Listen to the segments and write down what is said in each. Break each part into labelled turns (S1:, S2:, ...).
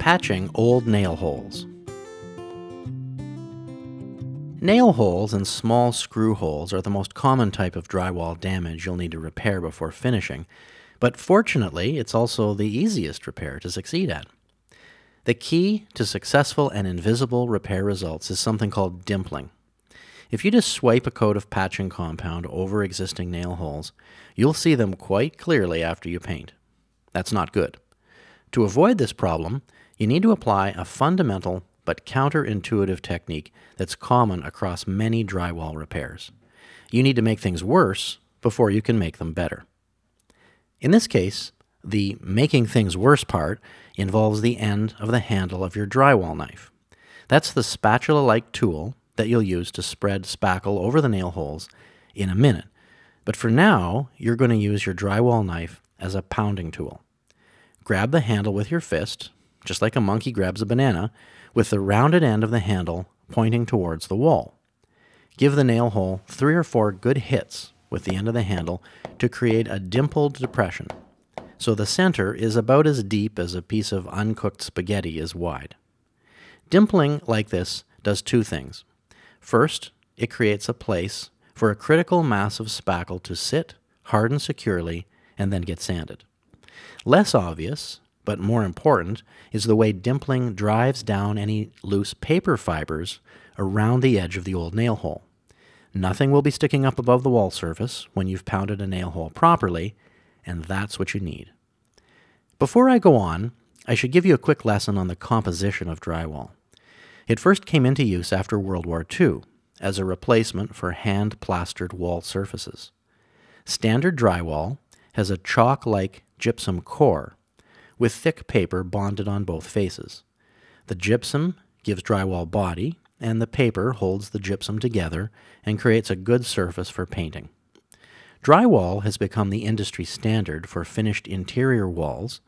S1: Patching old nail holes. Nail holes and small screw holes are the most common type of drywall damage you'll need to repair before finishing, but fortunately, it's also the easiest repair to succeed at. The key to successful and invisible repair results is something called dimpling. If you just swipe a coat of patching compound over existing nail holes, you'll see them quite clearly after you paint. That's not good. To avoid this problem, you need to apply a fundamental but counterintuitive technique that's common across many drywall repairs. You need to make things worse before you can make them better. In this case, the making things worse part involves the end of the handle of your drywall knife. That's the spatula-like tool that you'll use to spread spackle over the nail holes in a minute. But for now, you're going to use your drywall knife as a pounding tool. Grab the handle with your fist, just like a monkey grabs a banana, with the rounded end of the handle pointing towards the wall. Give the nail hole 3 or 4 good hits with the end of the handle to create a dimpled depression, so the center is about as deep as a piece of uncooked spaghetti is wide. Dimpling like this does 2 things. First, it creates a place for a critical mass of spackle to sit, harden securely, and then get sanded. Less obvious, but more important, is the way dimpling drives down any loose paper fibers around the edge of the old nail hole. Nothing will be sticking up above the wall surface when you've pounded a nail hole properly, and that's what you need. Before I go on, I should give you a quick lesson on the composition of drywall. It first came into use after World War II as a replacement for hand-plastered wall surfaces. Standard drywall has a chalk-like gypsum core with thick paper bonded on both faces. The gypsum gives drywall body, and the paper holds the gypsum together and creates a good surface for painting. Drywall has become the industry standard for finished interior walls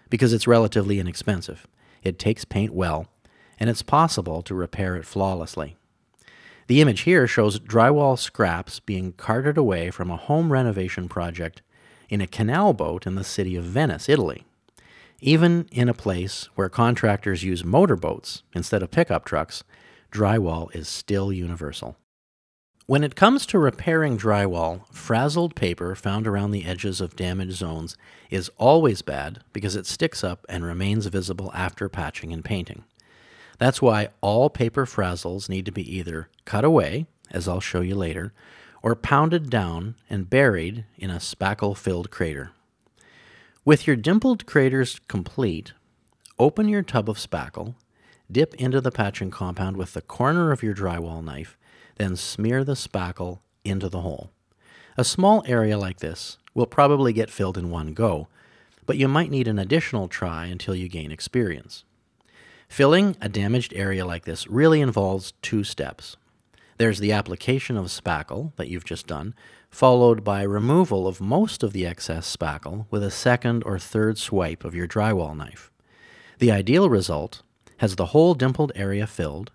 S1: because it's relatively inexpensive. It takes paint well, and it's possible to repair it flawlessly. The image here shows drywall scraps being carted away from a home renovation project in a canal boat in the city of Venice, Italy. Even in a place where contractors use motorboats instead of pickup trucks, drywall is still universal. When it comes to repairing drywall, frazzled paper found around the edges of damaged zones is always bad because it sticks up and remains visible after patching and painting. That's why all paper frazzles need to be either cut away, as I'll show you later, or pounded down and buried in a spackle-filled crater. With your dimpled craters complete, open your tub of spackle, dip into the patching compound with the corner of your drywall knife, then smear the spackle into the hole. A small area like this will probably get filled in one go, but you might need an additional try until you gain experience. Filling a damaged area like this really involves 2 steps. There's the application of spackle that you've just done, followed by removal of most of the excess spackle with a second or third swipe of your drywall knife. The ideal result has the whole dimpled area filled,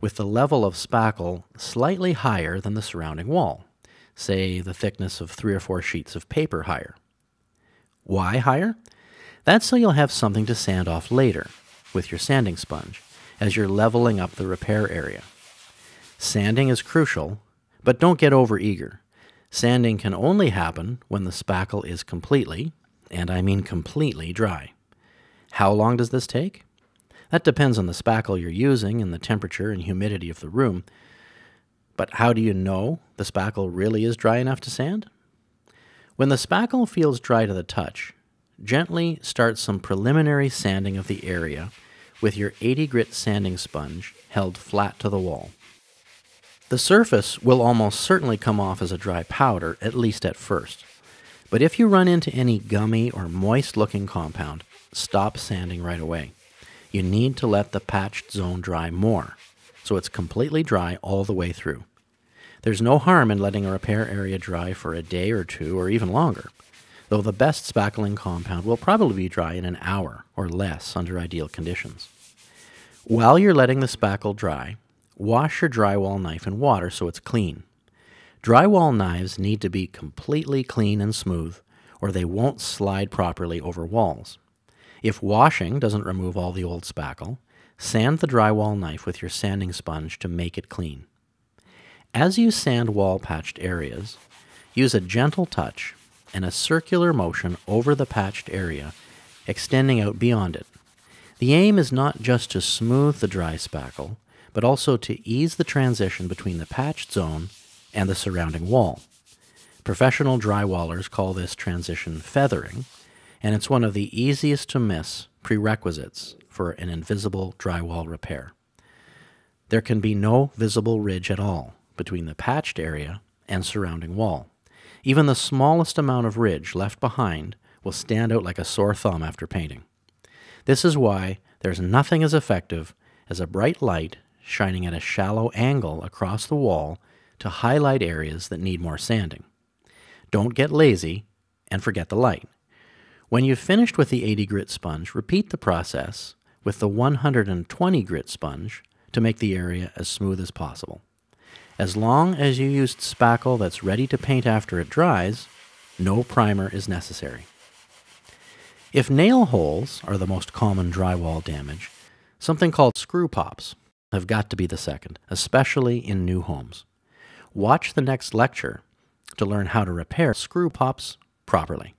S1: with the level of spackle slightly higher than the surrounding wall, say the thickness of 3 or 4 sheets of paper higher. Why higher? That's so you'll have something to sand off later with your sanding sponge as you're leveling up the repair area. Sanding is crucial, but don't get overeager. Sanding can only happen when the spackle is completely, and I mean completely, dry. How long does this take? That depends on the spackle you're using and the temperature and humidity of the room. But how do you know the spackle really is dry enough to sand? When the spackle feels dry to the touch, gently start some preliminary sanding of the area with your 80 grit sanding sponge held flat to the wall. The surface will almost certainly come off as a dry powder, at least at first. But if you run into any gummy or moist-looking compound, stop sanding right away. You need to let the patched zone dry more, so it's completely dry all the way through. There's no harm in letting a repair area dry for a day or 2 or even longer, though the best spackling compound will probably be dry in an hour or less under ideal conditions. While you're letting the spackle dry, wash your drywall knife in water so it's clean. Drywall knives need to be completely clean and smooth, or they won't slide properly over walls. If washing doesn't remove all the old spackle, sand the drywall knife with your sanding sponge to make it clean. As you sand wall-patched areas, use a gentle touch and a circular motion over the patched area, extending out beyond it. The aim is not just to smooth the dry spackle, but also to ease the transition between the patched zone and the surrounding wall. Professional drywallers call this transition feathering, and it's one of the easiest to miss prerequisites for an invisible drywall repair. There can be no visible ridge at all between the patched area and surrounding wall. Even the smallest amount of ridge left behind will stand out like a sore thumb after painting. This is why there's nothing as effective as a bright light shining at a shallow angle across the wall to highlight areas that need more sanding. Don't get lazy and forget the light. When you've finished with the 80 grit sponge, repeat the process with the 120 grit sponge to make the area as smooth as possible. As long as you used spackle that's ready to paint after it dries, no primer is necessary. If nail holes are the most common drywall damage, something called screw pops have got to be the second, especially in new homes. Watch the next lecture to learn how to repair screw pops properly.